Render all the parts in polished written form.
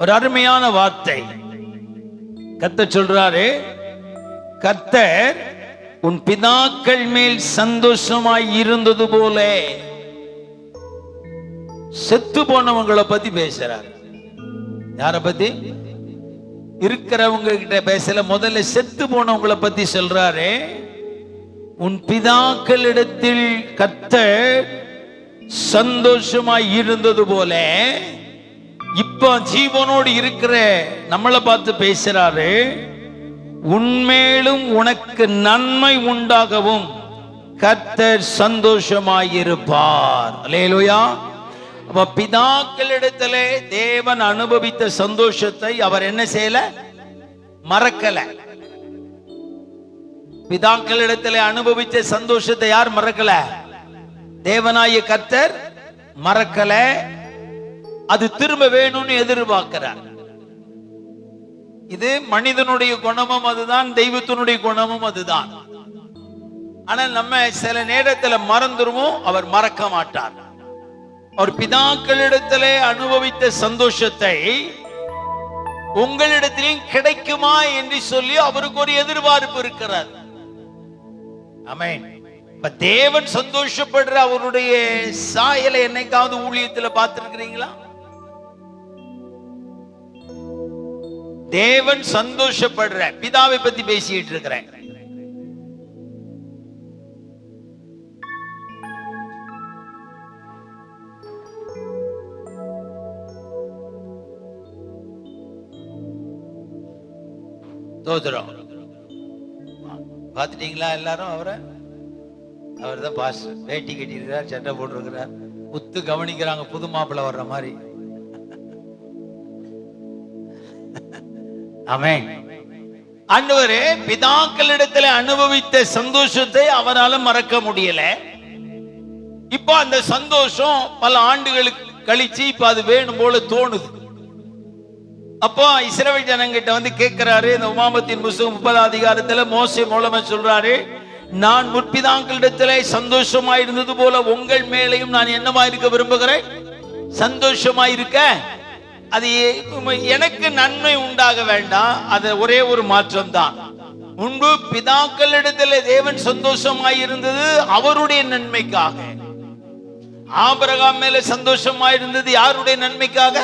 ஒரு அருமையான வார்த்தை. கர்த்தர் சொல்றாரு, கர்த்தர் உன் பிதாக்கள் மேல் சந்தோஷமாய் இருந்தது போல. செத்து போனவங்களை பத்தி பேசுறாரு. யார பத்தி? இருக்கிறவங்க கிட்ட பேசல, முதல்ல செத்து போனவங்களை பத்தி சொல்றாரு. உன் பிதாக்களிடத்தில் கர்த்தர் சந்தோஷமாய் இருந்தது போல இப்ப ஜீவனோடு இருக்கிற நம்மளை பார்த்து பேசுறாரு. உன்மேலும் உனக்கு நன்மை உண்டாகவும் கர்த்தர் சந்தோஷமாயிருப்பார். அல்லேலூயா. அப்ப பிதாக்களிடத்திலே தேவன் அனுபவித்த சந்தோஷத்தை அவர் என்ன செய்யல? மறக்கல. பிதாக்களிடத்திலே அனுபவித்த சந்தோஷத்தை யார் மறக்கல? தேவனாய கர்த்தர் மறக்கல. அது திரும்ப வேணும்னு எதிர்பார்க்கிறார். இது மனிதனுடைய குணமும் அதுதான், தெய்வத்தினுடைய குணமும் அதுதான். ஆனா நம்ம சில நேரத்துல மறந்துருவோம், அவர் மறக்க மாட்டார். அவர் பிதாக்களிடத்திலே அனுபவித்த சந்தோஷத்தை உங்களிடத்திலும் கிடைக்குமா என்று சொல்லி அவருக்கு ஒரு எதிர்பார்ப்பு இருக்கிறார். ஆமென். தேவன் சந்தோஷப்படுற அவருடைய சாயலை என்னைக்காவது ஊழியத்துல பார்த்திருக்கிறீங்களா? தேவன் சந்தோஷப்படுற பிதாவை பத்தி பேசிட்டு இருக்கிறேன். தோத்துறோம். பாத்துட்டீங்களா எல்லாரும்? அவர் தான் பாஸ்டர். வேட்டி கட்டிருக்கிறார், சட்டை போட்டிருக்கிறார், உத்து கவனிக்கிறாங்க, புது மாப்பிள்ளை வர்ற மாதிரி. ஆமென். ஆண்டவரே பிதாக்களிடத்தில் அனுபவித்த சந்தோஷத்தை அவரால் மறக்க முடியல. இப்ப அந்த சந்தோஷம் பல ஆண்டுகளுக்கு கழிச்சு இப்ப அது வேணும் போல தோணுது. அப்போ இஸ்ரவேல் ஜனங்கிட்ட வந்து கேட்கிறாரு. இந்த உபாகமத்தின் புத்தகம் 30 அதிகாரத்துல மோசே மூலமா சொல்றாரு, நான் முற்பிதாக்களிடத்திலே சந்தோஷமா இருந்தது போல உங்கள் மேலையும் நான் என்னமா இருக்க விரும்புகிறேன்? சந்தோஷமா இருக்க. அது எனக்கு நன்மை உண்டாக வேண்டாம். அது ஒரே ஒரு மாற்றம் தான். முன்பு பிதாக்களிடத்திலே தேவன் சந்தோஷமாய் இருந்தது அவருடைய நன்மைக்காக. ஆபிரகாம் மேல சந்தோஷமாய் இருந்தது யாருடைய நன்மைக்காக?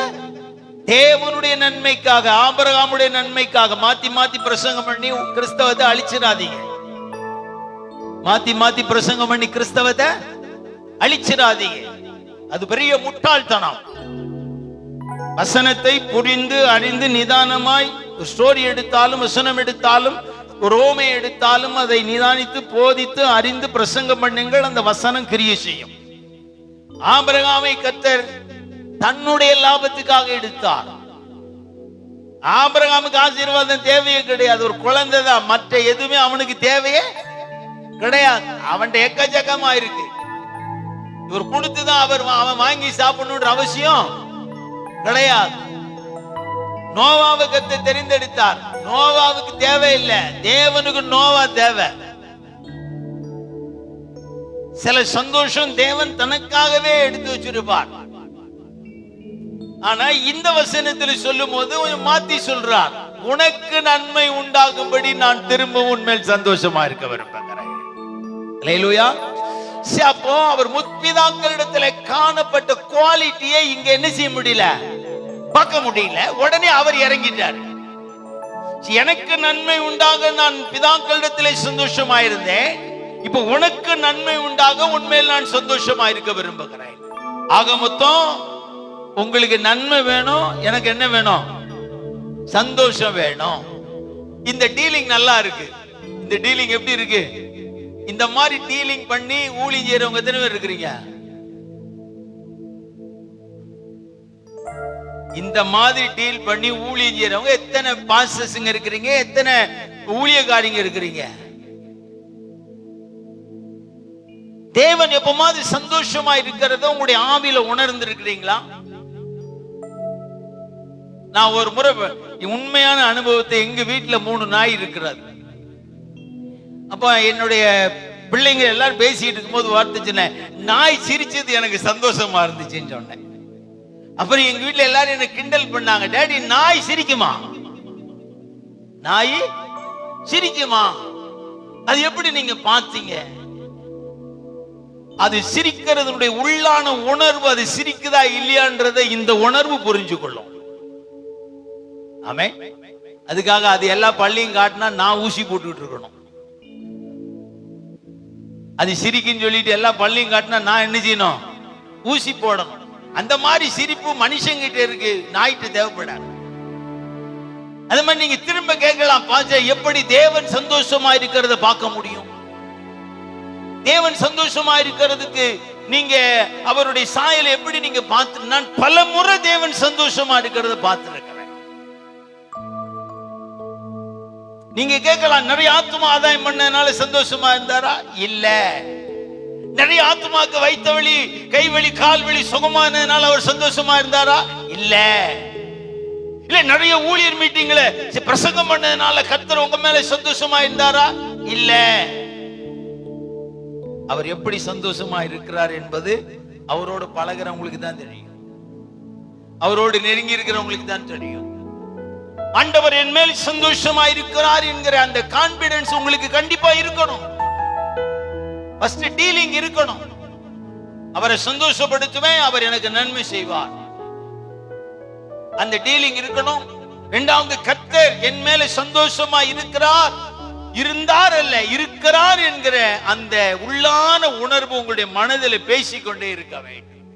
தேவனுடைய நன்மைக்காக, ஆபிரகாமுடைய நன்மைக்காக. மாத்தி மாத்தி பிரசங்கம் பண்ணி கிறிஸ்தவத்தை அழிச்சிடாதீங்க. மாத்தி மாத்தி பிரசங்கம் பண்ணி கிறிஸ்தவத்தை அழிச்சிடாதீங்க. அது பெரிய முட்டாள்தனம். வசனத்தை புரிந்து அறிந்து நிதானமாய் ஸ்டோரி எடுத்தாலும், வசனம் எடுத்தாலும், ரோமை எடுத்தாலும் அதை நிதானித்து போதித்து அறிந்து பிரசங்கம் பண்ணுங்கள். அந்த வசனம் கிரியை செய்யும். ஆபிரகாமை கர்த்தர் தன்னுடைய லாபத்துக்காக எடுத்தார். ஆபிரகாமுக்கு ஆசீர்வாதம் தேவையே கிடையாது. ஒரு குழந்தை தான், மற்ற எதுவுமே அவனுக்கு தேவையே கிடையாது. அவன் எக்கச்சக்கமா இருக்கு. இவர் கொடுத்துதான் அவன் வாங்கி சாப்பிடணுன்ற அவசியம் கிடையாது. நோவாவை கர்த்தர் தெரிந்தெடுத்தார். நோவாவுக்கு தேவையில்லை, தேவனுக்கு நோவா தேவை. சில சந்தோஷம் தேவன் தனக்காகவே எடுத்து வச்சிருப்பார். ஆனா இந்த வசனத்தில் சொல்லும் போது மாத்தி சொல்றார், உனக்கு நன்மை உண்டாகும்படி நான் திரும்ப உன்மேல் சந்தோஷமா இருக்க விரும்புகிறேன். அல்லேலூயா. அப்போ அவர் முற்பிதாக்களிடத்தில் காணப்பட்ட குவாலிட்டியை இங்க என்ன செய்ய முடியல? பார்க்க முடியல. உடனே அவர் இறங்கிட்டார். எனக்கு நன்மை உண்டாக நான் பிதாக்களிடத்திலே சந்தோஷமா இருந்தேன், இப்ப உனக்கு நன்மை உண்டாக உன்மேல் நான் சந்தோஷமா இருக்க விரும்புகிறேன். ஆக மொத்தம் உங்களுக்கு நன்மை வேணும், எனக்கு என்ன வேணும்? சந்தோஷம் வேணும். இந்த டீலிங் நல்லா இருக்கு. இந்த டீலிங் எப்படி இருக்கு? இந்த மாதிரி டீலிங் பண்ணி ஊழியம் செய்யறவங்க எத்தனை பேர் இருக்கிறீங்க? இந்த மாதிரி டீல் பண்ணி ஊழியம் செய்யறவங்க எத்தனை பாஸ்டர்ஸ்ங்க இருக்கிறீங்க? எத்தனை ஊழியக்காரங்க இருக்கிறீங்க? தேவன் எப்பமாவது சந்தோஷமா இருக்கிறத உங்களுடைய ஆவியில உணர்ந்து இருக்கிறீங்களா? நான் ஒரு முறை உண்மையான அனுபவத்தை, எங்க வீட்டுல 3 நாய் இருக்கிறது. அப்ப என்னுடைய பிள்ளைங்க எல்லாரும் பேசிட்டு இருக்கும்போது வார்த்தை சொன்னேன், நாய் சிரிச்சது எனக்கு சந்தோஷமா இருந்துச்சுன்னு சொன்னேன். அப்புறம் எங்க வீட்டுல எல்லாரும் என்ன கிண்டல் பண்ணாங்க, டேடி நாய் சிரிக்குமா, நாய் சிரிக்குமா, அது எப்படி நீங்க பாத்தீங்க? அது சிரிக்கிறதுடைய உள்ளான உணர்வு, அது சிரிக்குதா இல்லையான்றதை இந்த உணர்வு புரிஞ்சு கொள்ளும். ஆமே. அதுக்காக அது எல்லா பள்ளியும் காட்டினா நான் ஊசி போட்டுக்கிட்டு இருக்கணும். அது சிரிக்குன்னு சொல்லிட்டு எல்லா பள்ளியும் காட்டினா நான் என்ன செய்யணும்? ஊசி போடணும். அந்த மாதிரி சிரிப்பு மனுஷங்கிட்ட இருக்கு, நாய்ட்டு தேவைப்படாது. அது மாதிரி நீங்க திரும்ப கேட்கலாம், பாச்சா எப்படி தேவன் சந்தோஷமா இருக்கிறத பார்க்க முடியும்? தேவன் சந்தோஷமா இருக்கிறதுக்கு நீங்க அவருடைய சாயலை எப்படி நீங்க பார்த்து? நான் பல முறை தேவன் சந்தோஷமா இருக்கிறத பார்த்திருக்கிறேன். நீங்க கேட்கலாம், நிறைய ஆத்துமா ஆதாயம் பண்ணனால சந்தோஷமா இருந்தாரா? இல்ல. நிறைய ஆத்துமாக்கு வைத்த வழி, கை வலி, கால் வலி சுகமானதுனால அவர் சந்தோஷமா இருந்தாரா? இல்ல. இல்ல நிறைய ஊழியர் மீட்டிங்ல பிரசங்கம் பண்ணதுனால கர்த்தர் உங்க மேல சந்தோஷமா இருந்தாரா? இல்ல. அவர் எப்படி சந்தோஷமா இருக்கிறார் என்பது அவரோடு பழகிறவங்களுக்கு தான் தெரியும், அவரோடு நெருங்கி இருக்கிறவங்களுக்கு தான் தெரியும். ஆண்டவர் என் மேல் சந்தோஷமா இருக்கிறார் என்கிற அந்த கான்பிடன்ஸ் உங்களுக்கு கண்டிப்பா இருக்கணும். ஃபர்ஸ்ட் டீலிங் இருக்கணும். அவரை சந்தோஷப்படுத்துவேன், அவர் எனக்கு நன்மை செய்வார், அந்த டீலிங் இருக்கணும். இரண்டாவது, கர்த்தர் என் மேல சந்தோஷமா இருக்கிறார், இருந்தார் அல்ல இருக்கிறார் என்கிற அந்த உள்ளான உணர்வு உங்களுடைய மனதில் பேசிக்கொண்டே இருக்க வேண்டும்.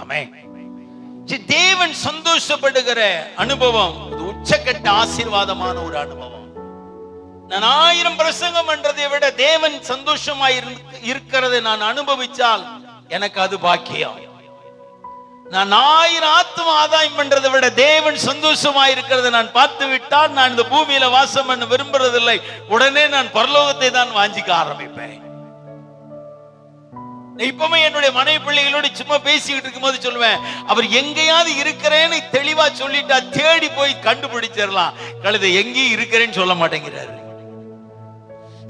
ஆமென். தேவன் சந்தோஷப்படுகிற அனுபவம் உச்சக்கட்ட ஆசீர்வாதமான ஒரு அனுபவம். நான் 1000 பிரசங்கம் பண்றதை விட தேவன் சந்தோஷமா இருக்கிறதை நான் அனுபவிச்சால் எனக்கு அது பாக்கியம். நான் 1000 ஆத்தும ஆதாயம் பண்றதை விட தேவன் சந்தோஷமா இருக்கிறதை நான் பார்த்து விட்டால் நான் இந்த பூமியில வாசம் பண்ண விரும்புறதில்லை, உடனே நான் பரலோகத்தை தான் வாஞ்சிக்க ஆரம்பிப்பேன். இப்பவுமே என்னுடைய மனைவி பிள்ளைகளோடு சும்மா பேசிக்கிட்டு இருக்கும்போது சொல்லுவேன், அவர் எங்கேயாவது இருக்கிறேன்னு தெளிவா சொல்லிட்டா தேடி போய் கண்டுபிடிச்சிடலாம். கழுதை எங்கேயும் இருக்கிறேன்னு சொல்ல மாட்டேங்கிறாரு.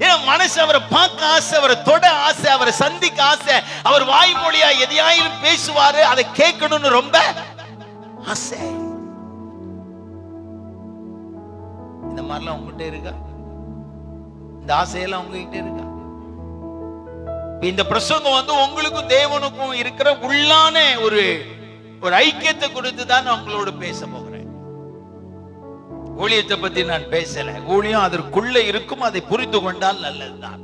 ஏன்னா மனசு அவரை பார்க்க ஆசை, அவரை தொட ஆசை, அவரை சந்திக்க ஆசை. அவர் வாய்மொழியா எதையாயிலும் பேசுவாரு, அதை கேட்கணும்னு ரொம்ப ஆசை. இந்த மாதிரிலாம் உங்ககிட்ட இருக்கா? இந்த ஆசையெல்லாம் உங்ககிட்ட இருக்கா? இந்த பிரசங்கம் உங்களுக்கும் தேவனுக்கும் இருக்கிற உள்ளான ஒரு ஐக்கியத்தை கொடுத்து தான் நான் உங்களோட பேச போகிறேன். ஊழியத்தை பத்தி நான் பேசல. ஊழியம் அதற்குள்ள இருக்கும், அதை புரிந்து கொண்டால் நல்லதுதான்.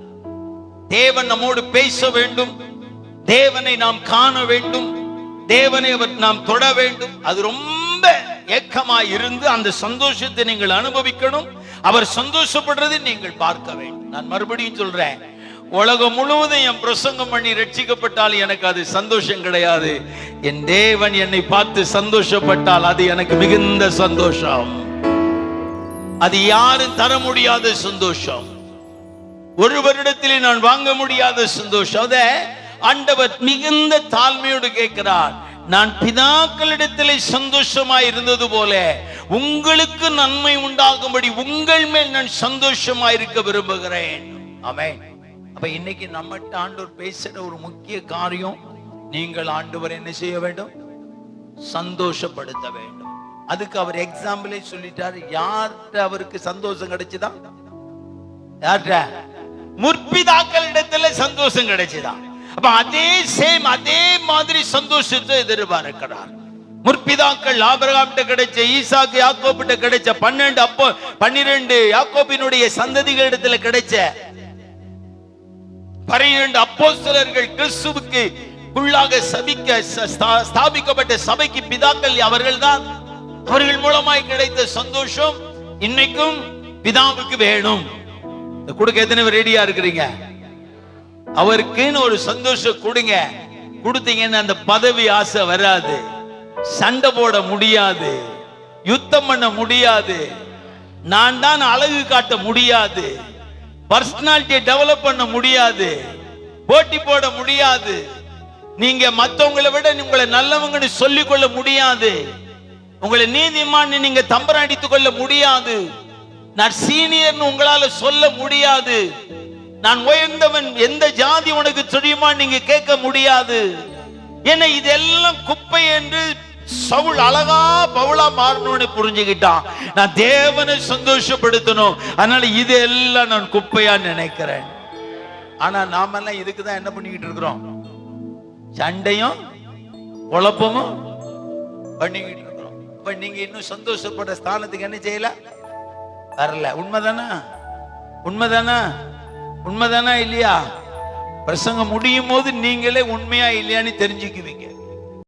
தேவன் நம்மோடு பேச வேண்டும், தேவனை நாம் காண வேண்டும், தேவனை நாம் தொட வேண்டும். அது ரொம்ப ஏக்கமாய் இருந்து அந்த சந்தோஷத்தை நீங்கள் அனுபவிக்கணும். அவர் சந்தோஷப்படுறதை நீங்கள் பார்க்க வேண்டும். நான் மறுபடியும் சொல்றேன், உலகம் முழுவதும் என் பிரசங்கம் பண்ணி ரட்சிக்கப்பட்டால் எனக்கு அது சந்தோஷம் கிடையாது. என் தேவன் என்னை பார்த்து சந்தோஷப்பட்டால் அது எனக்கு மிகுந்த சந்தோஷம். அது யாரும் தர முடியாத சந்தோஷம், ஒரு வருடத்திலே நான் வாங்க முடியாத சந்தோஷம். அத ஆண்டவர் மிகுந்த தாழ்மையோடு கேட்கிறார். நான் பிதாக்களிடத்திலே சந்தோஷமாய் இருந்தது போல உங்களுக்கு நன்மை உண்டாகும்படி உங்கள் மேல் நான் சந்தோஷமாய் இருக்க விரும்புகிறேன். ஆமென். அப்ப இன்னைக்கு நம்மகிட்ட ஆண்டவர் பேசுற ஒரு முக்கிய காரியம், நீங்கள் ஆண்டவர் என்ன செய்ய வேண்டும்? சந்தோஷப்படுத்த வேண்டும். அதுக்கு அவர் எக்ஸாம்பிளே சொல்லிட்டாரு. யார்கிட்ட அவருக்கு சந்தோஷம் கிடைச்சுதான்? யார்கிட்ட? முற்பிதாக்கள் இடத்துல சந்தோஷம் கிடைச்சுதான். அப்ப அதே மாதிரி சந்தோஷத்தை எதிர்பார்க்கிறார். முற்பிதாக்கள் ஆபிரகாம் கிடைச்ச, ஈசாக்கு யாக்கோபிட்ட கிடைச்ச, 12 யாக்கோபினுடைய சந்ததிகளிடத்துல கிடைச்ச 12 அப்போஸ்தலர்கள், கிறிஸ்துவுக்கு உள்ளாக ஸ்தாபிக்கப்பட்ட சபைக்கு பிதாக்கள் அவர்கள்தான். அவர்கள் மூலமாய் கிடைத்த சந்தோஷம் இன்னைக்கும் பிதாவுக்கு வேணும். கொடுக்க எத்தனை பேர் ரெடியா இருக்கிறீங்க? அவருக்குன்னு ஒரு சந்தோஷம் கொடுங்க. கொடுத்தீங்கன்னா அந்த பதவி ஆசை வராது, சண்டை போட முடியாது, யுத்தம் பண்ண முடியாது, நான் தான் அழகு காட்ட முடியாது, பர்சனாலிட்டியை டெவலப் பண்ண முடியாது, போட்டி போட முடியாது, நீங்க மத்தவங்களை விட உங்களை நல்லவங்கன்னு சொல்லிக் கொள்ள முடியாது, உங்களை நீதிமான் நீங்க தம்பரம் அடித்துக் கொள்ள முடியாது, நான் சீனியர்னு உங்களால சொல்ல முடியாது, நான் உயர்ந்தவன், எந்த ஜாதி உனக்கு தெரியுமா நீங்க கேட்க முடியாது. ஏன்னா இதெல்லாம் குப்பை என்று சவுல் அழகா பவுலா மாறணும்னு புரிஞ்சுக்கிட்டான். நான் தேவனை சந்தோஷப்படுத்தணும், அதனால இதெல்லாம் நான் குப்பையா நினைக்கிறேன். ஆனா நாம எல்லாம் இதுக்குதான் என்ன பண்ணிக்கிட்டு இருக்கிறோம்? சண்டையும் குழப்பமும் பண்ணிக்கிட்டு இருக்கிறோம். இப்ப நீங்க இன்னும் சந்தோஷப்பட ஸ்தானத்துக்கு என்ன செய்யல? வரல. உண்மைதானா? உண்மைதானா? உண்மைதானா இல்லையா? பிரசங்கம் முடியும் போது நீங்களே உண்மையா இல்லையான்னு தெரிஞ்சுக்குவீங்க.